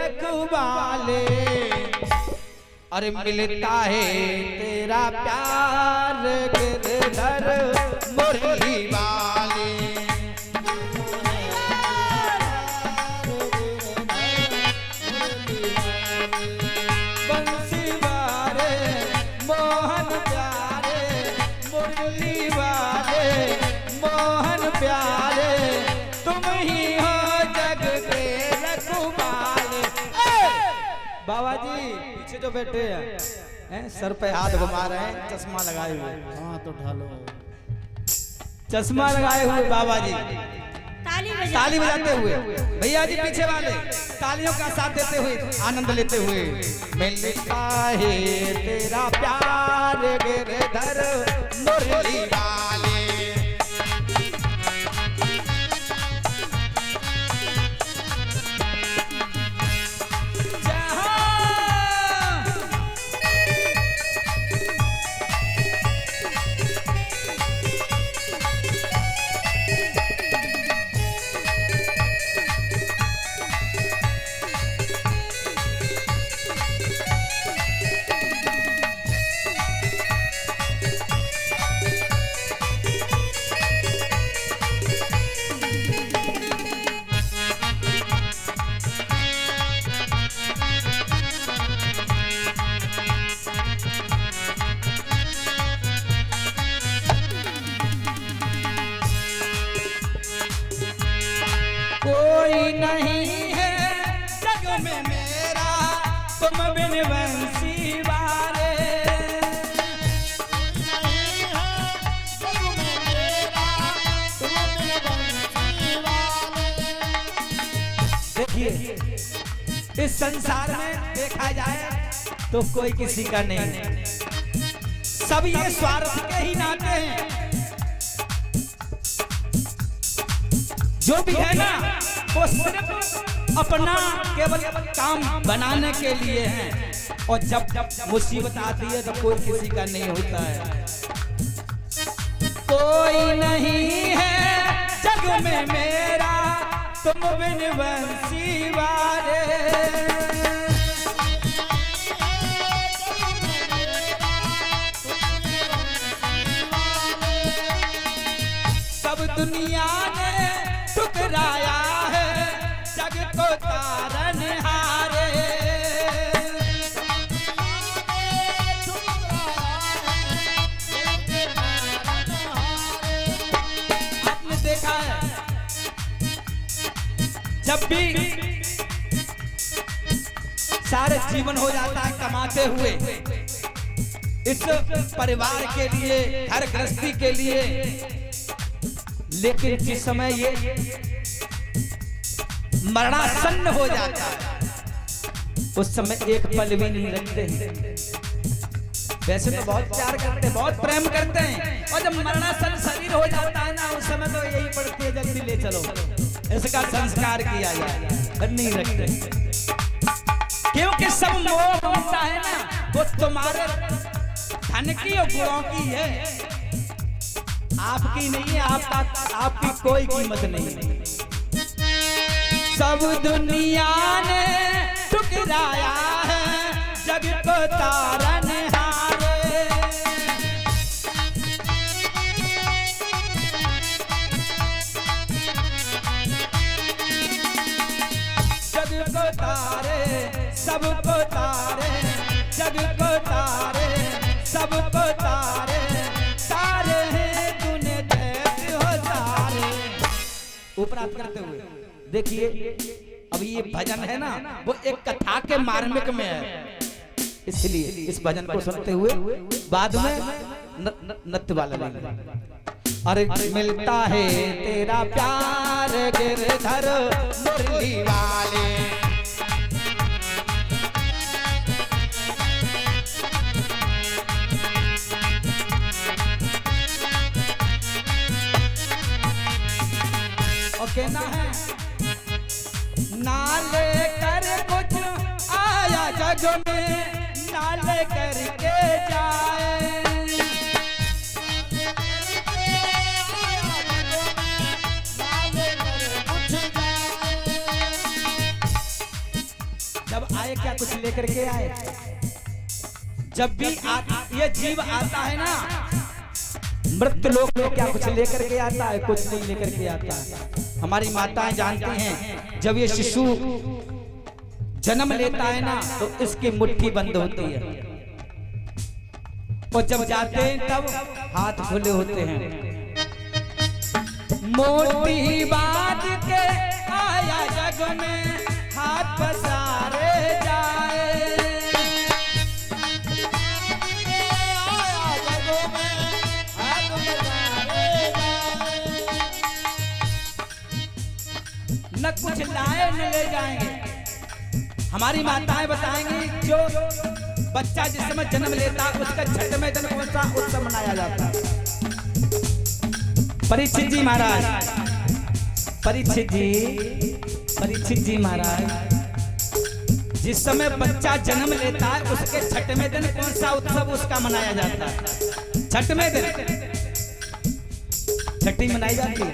रखवाले। अरे मिलता है तेरा प्यार गिरधर मुरली वाले। बंसी वाले मोहन प्यारे मुरली वाले मोहन प्यारे तुम ही हो जग के रखवाले। बाबा जी पीछे जो बैठे हैं सर पे हाथ घुमा रहे हैं, चश्मा लगाए हुए। हाँ तो ढालो, चश्मा लगाए हुए बाबा जी ताली बजाते हुए। भैया जी पीछे वाले तालियों का साथ देते हुए आनंद लेते हुए। मिलता है तेरा प्यार गिरधर मुरली वाले। कोई नहीं है जग में मेरा तुम बिन बंसी वाले। देखिए इस संसार में देखा जाए तो कोई किसी का नहीं, सब ये स्वार्थ के ही नाते हैं। जो भी है ना वो सिर्फ अपना केवल काम बनाने के लिए है, और जब जब मुसीबत आती है तो कोई किसी का नहीं होता है। कोई नहीं है जग में मेरा तुम बिन बंसी वाले। सब दुनिया ने ठुकराया है जग को तारनहारे। आपने देखा है जब भी सारे जीवन हो जाता है कमाते हुए इस परिवार के लिए, घर गृहस्थी के लिए, लेकिन जिस समय ये मरणासन्न हो जाता है उस समय एक पल भी नहीं रखते हैं। वैसे तो बहुत प्यार करते हैं, बहुत प्रेम करते हैं, और जब मरणासन्न शरीर हो जाता है ना उस समय तो यही पड़ती है जल्दी ले चलो, इसका संस्कार किया जाए, पर नहीं रखते। क्योंकि सब मोह होता है ना वो तुम्हारे धन की और गुणों की है, आपकी नहीं है। आपकी कोई कीमत नहीं है। सब दुनिया ने ठुकराया है जग को तारनहारे। जग को तारे सबको तारे, जग को तारे सबको तारे, तारे हैं तूने जैसे हो तारे। उपरात करते हुए देखिए अब ये भजन है ना वो एक कथा के मार्मिक में है, इसलिए इस भजन को सुनते हुए बाद में नृत्य वाला लगेगा। अरे मिलता है तेरा प्यार गिरधर मुरली वाले। ओके ना है ना लेकर कुछ आया जग में, ना लेकर के जाए। जब आए क्या कुछ लेकर के आए? जब भी ये जीव आता है ना मृत्यु लोक में, क्या कुछ लेकर के आता है? कुछ नहीं लेकर के आता है। हमारी माताएं जानती हैं जब ये शिशु जन्म लेता है ना तो इसकी मुट्ठी बंद होती है, और जब जाते हैं तब हाथ खुले होते हैं। मोटी बात के आया जग में हाथ पसारे जाए, आया जग में हाथ पसारे जाए, न कुछ लाए न ले जाएंगे। हमारी माताएं बताएंगी जो बच्चा जिस समय जन्म लेता उसका छठवें दिन कौन सा उत्सव मनाया जाता है? परीक्षित जी महाराज, परीक्षित जी महाराज, जिस समय बच्चा जन्म लेता है उसके छठवें दिन कौन सा उत्सव उसका मनाया जाता है? छठवें दिन छठी मनाई जाती है,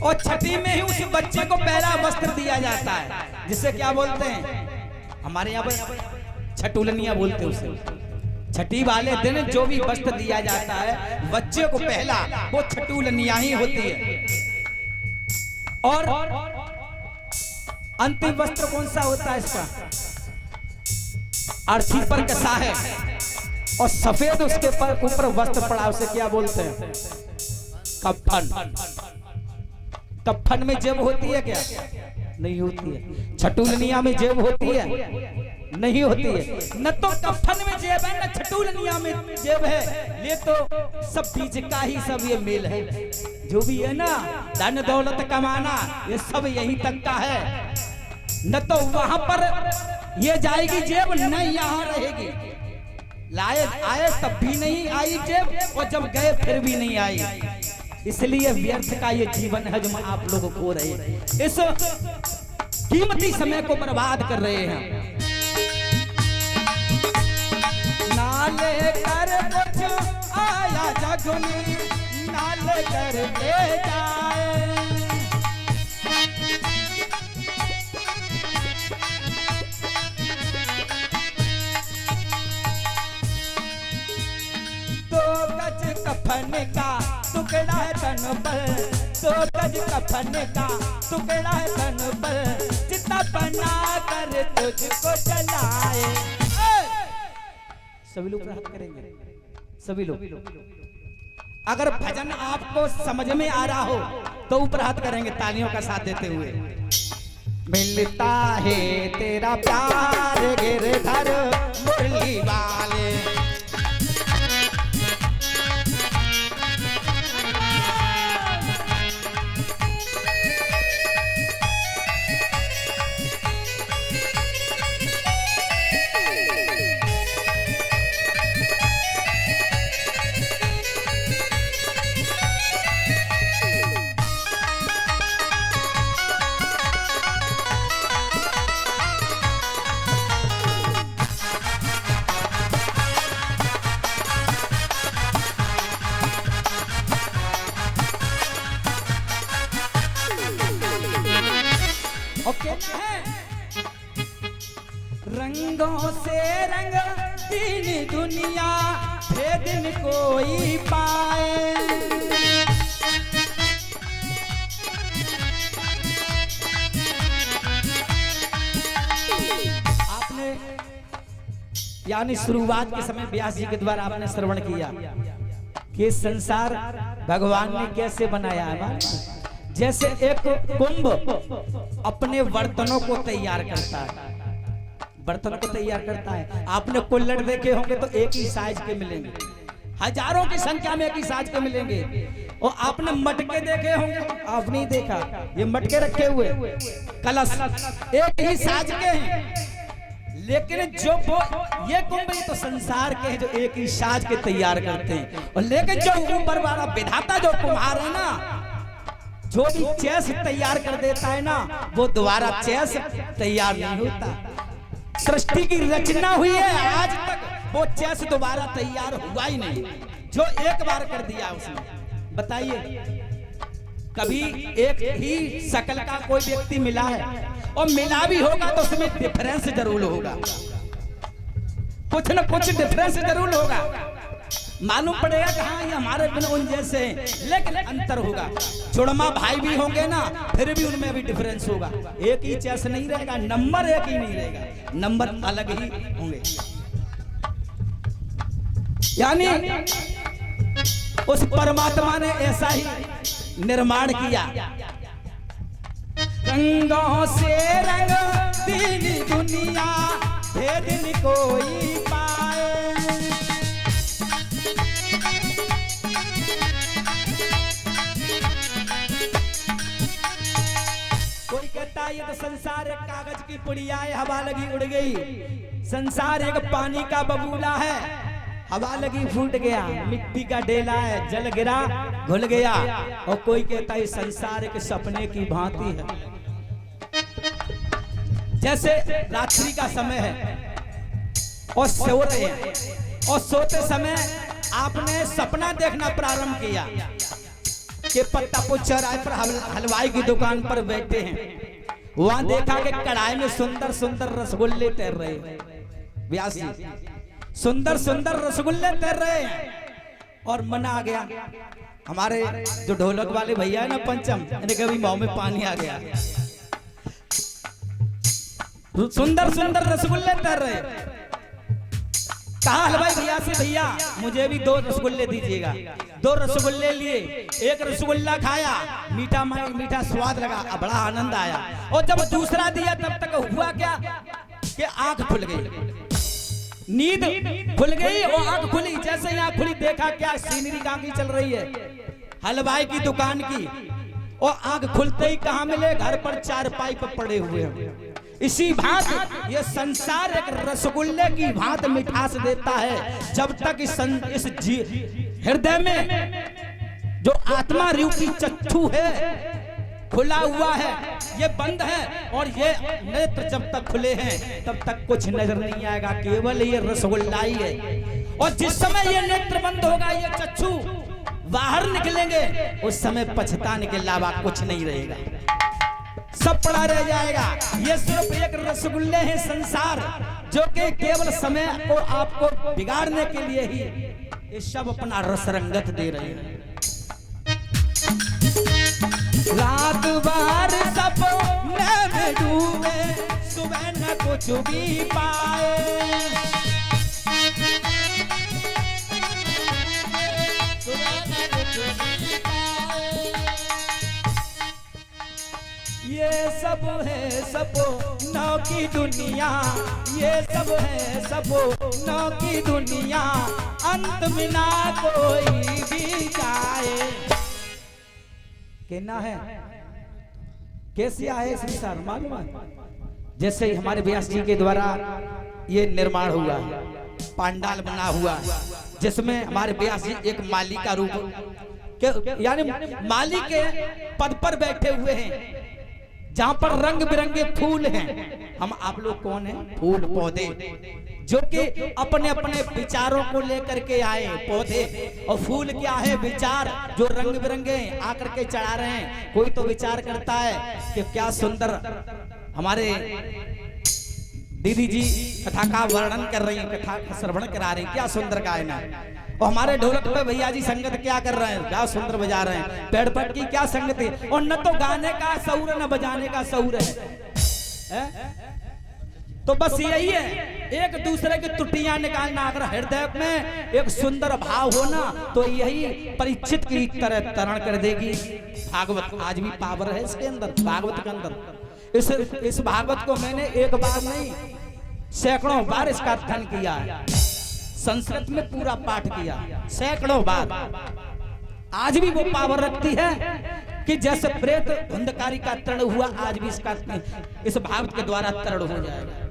और छठी में ही उस बच्चे को पहला वस्त्र दिया जाता है, जिसे क्या बोलते हैं? हमारे यहाँ पर छठुलनिया बोलते हैं उसे। छठी वाले दिन जो भी वस्त्र दिया जाता है बच्चे को पहला, वो छठुलनिया ही होती है। और अंतिम वस्त्र कौन सा होता है इसका? अर्थी पर कसा है और सफेद उसके ऊपर वस्त्र पड़ा, उसे क्या बोलते हैं? कफन। कफन में जेब होती है क्या? नहीं होती है। छठुलनिया में जेब होती है? नहीं होती है। न तो कफन में जेब है न छठुलनिया में जेब है, ये तो सब बीच का ही सब ये मेल है। जो भी है ना धन दौलत कमाना ये सब यहीं तक का है। न तो वहां पर ये जाएगी जेब, न यहाँ रहेगी। लाए आए तब भी नहीं आई जेब, और जब गए फिर भी नहीं आई। इसलिए व्यर्थ का ये जीवन है जो आप लोगों को रहे हैं, इस कीमती समय को बर्बाद कर रहे हैं। नाले कर कुछ आया जग में, नाले कर के जाए, तो गज कफन का टुकड़ा है तन पर, तो गज कफन का टुकड़ा है तन पर, चिता बना कर तुझको जलाए। सभी लोग प्रहत करेंगे, सभी लोग। अगर भजन आपको समझ में आ रहा हो तो ऊपर हाथ करेंगे तालियों का साथ देते हुए। मिलता है तेरा प्यार गिरधर मुरली वाले, रंगों से रंग तीन दुनिया भेद न कोई पाए, आपने यानी शुरुआत के समय व्यास जी के द्वारा आपने श्रवण किया कि संसार भगवान ने कैसे बनाया है। जैसे एक कुंभ अपने बर्तनों को तैयार करता है, बर्तन को तैयार करता है। आपने कुल्हड़ देखे होंगे तो एक ही साइज के मिलेंगे, हजारों की संख्या में एक ही साइज के मिलेंगे। और आपने मटके देखे होंगे, आप नहीं देखा, ये मटके रखे हुए कलश एक ही साइज के हैं, लेकिन जो वो ये कुंभ तो संसार के हैं जो एक ही साइज के तैयार करते हैं। और लेकिन जो ऊपर वाला विधाता जो कुम्हार है ना, जो भी चेस तैयार कर देता है ना, वो दोबारा चेस तैयार नहीं होता। सृष्टि की रचना हुई है, आज तक वो चेस दोबारा तैयार हुआ ही नहीं, जो एक बार कर दिया उसने। बताइए, कभी एक ही शकल का कोई व्यक्ति मिला है? और मिला भी होगा तो उसमें डिफरेंस जरूर होगा, कुछ न कुछ डिफरेंस जरूर होगा। मालूम पड़ेगा कि हाँ ये हमारे बिन उन जैसे, लेकिन अंतर होगा। जुड़मा भाई भी होंगे ना, फिर भी उनमें भी डिफरेंस होगा। एक ही चेस नहीं रहेगा, नंबर एक ही नहीं रहेगा, नंबर अलग ही होंगे। यानी उस परमात्मा ने ऐसा ही निर्माण किया। रंगों से रंग दीनी दुनिया, भेद न कोई पाए। कोई कहता है ये तो संसार एक कागज की पुड़िया है, हवा लगी उड़ गई। संसार एक पानी का बबूला है, हवा लगी फूट गया। मिट्टी का डेला है, जल गिरा घुल गया। और कोई कहता है संसार एक सपने की भांति है। जैसे रात्रि का समय है और सो रहे हैं, और सोते समय आपने सपना देखना प्रारंभ किया कि पत्तापुर चौराहे पर हलवाई की दुकान पर बैठे हैं। वहां देखा कि कढ़ाई में सुंदर सुंदर रसगुल्ले तैर रहे हैं। व्यास जी सुंदर सुंदर रसगुल्ले तैर रहे हैं और मन आ गया। हमारे जो ढोलक वाले भैया है ना पंचम, इन्हें कभी मुंह में पानी आ गया। सुंदर सुंदर रसगुल्ले तैर रहे। कहा हलवाई भैया से, भैया मुझे भी 2 रसगुल्ले दीजिएगा। 2 रसगुल्ले लिए, एक रसगुल्ला खाया, मीठा मीठा स्वाद लगा, बड़ा आनंद आया। और जब दूसरा दिया तब तक हुआ क्या कि आंख खुल गई, नींद खुल गई और आंख खुली। जैसे ही आंख खुली देखा क्या सीनरी कहां की चल रही है, हलवाई की दुकान की। और आंख खुलते ही कहां मिले, घर पर चारपाई पर पड़े हुए हैं। इसी भांत ये संसार एक रसगुल्ले की भांत मिठास देता है। जब तक इस हृदय में जो आत्मा रूपी चक्षु है खुला हुआ है, ये बंद है, और ये नेत्र जब तक खुले हैं तब तक कुछ नजर नहीं आएगा, केवल ये रसगुल्ला ही है। और जिस समय ये नेत्र बंद होगा, ये चक्षु बाहर निकलेंगे, उस समय पछताने के अलावा कुछ नहीं रहेगा, सब पड़ा रह जाएगा। ये सिर्फ एक रसगुल्ले हैं संसार, जो कि केवल समय को आपको बिगाड़ने के लिए ही ये सब अपना रस रंगत दे रहे हैं। रात बार सपने में डूबे, सुबह न कुछ भी पाए। ये सब है सपनों की दुनिया, ये सब है सपनों की दुनिया, अंत में ना कोई भी जाए। कहना है कैसे आए संसार मालूम है? जैसे हमारे व्यास जी के द्वारा ये निर्माण हुआ, पांडाल बना हुआ, जिसमें हमारे व्यास जी एक माली का रूप, यानी माली के पद पर बैठे हुए हैं, जहां पर रंग बिरंगे फूल हैं। हम आप लोग कौन हैं? फूल पौधे, जो कि अपने अपने विचारों को लेकर के आए पौधे। और फूल क्या है? विचार, जो रंग बिरंगे आकर के चढ़ा रहे हैं। कोई तो विचार करता है कि क्या सुंदर हमारे दीदी जी कथा का वर्णन कर रही हैं, कथा का श्रवण करा रही हैं, क्या सुंदर गायन है। और हमारे ढोलक पे भैया जी संगत क्या कर रहे हैं, क्या सुंदर बजा रहे हैं, पेड़ पर की क्या संगत है। और न तो गाने का सऊर है, न बजाने का सऊर है। तो बस यही है, एक दूसरे की त्रुटियां निकालना। अगर हृदय में एक सुंदर भाव होना तो यही परीक्षित की तरह तरण कर देगी। भागवत आज भी पावर है इसके अंदर, भागवत के अंदर। इस भागवत को मैंने एक बार नहीं, सैकड़ों बार इसका अध्ययन किया है, संस्कृत में पूरा पाठ किया सैकड़ों बार। आज भी वो पावर रखती है कि जैसे प्रेत धुंधकारी का तरण हुआ, आज भी इसका इस भागवत के द्वारा तरण हो जाएगा।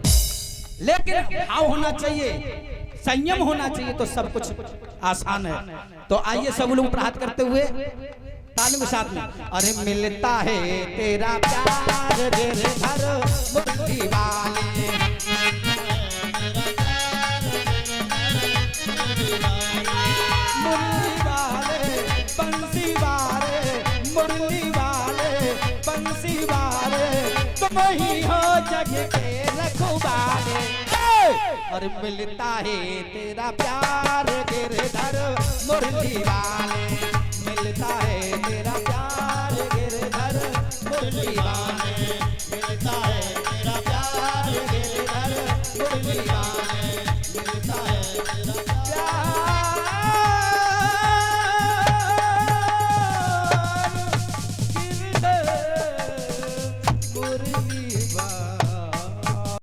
लेकिन भाव होना चाहिए, संयम होना चाहिए, तो सब कुछ आसान है। तो आइए सब लोग प्रार्थना करते हुए ताली के साथ में, अरे मिलता है तेरा प्यार रे घर मुट्ठी वाले, मुरली वाले बंसी वाले, मुरली वाले बंसी वाले, तो तुम ही हो जग के रखवाले। और मिलता है तेरा प्यार गिरधर मुरली वाले।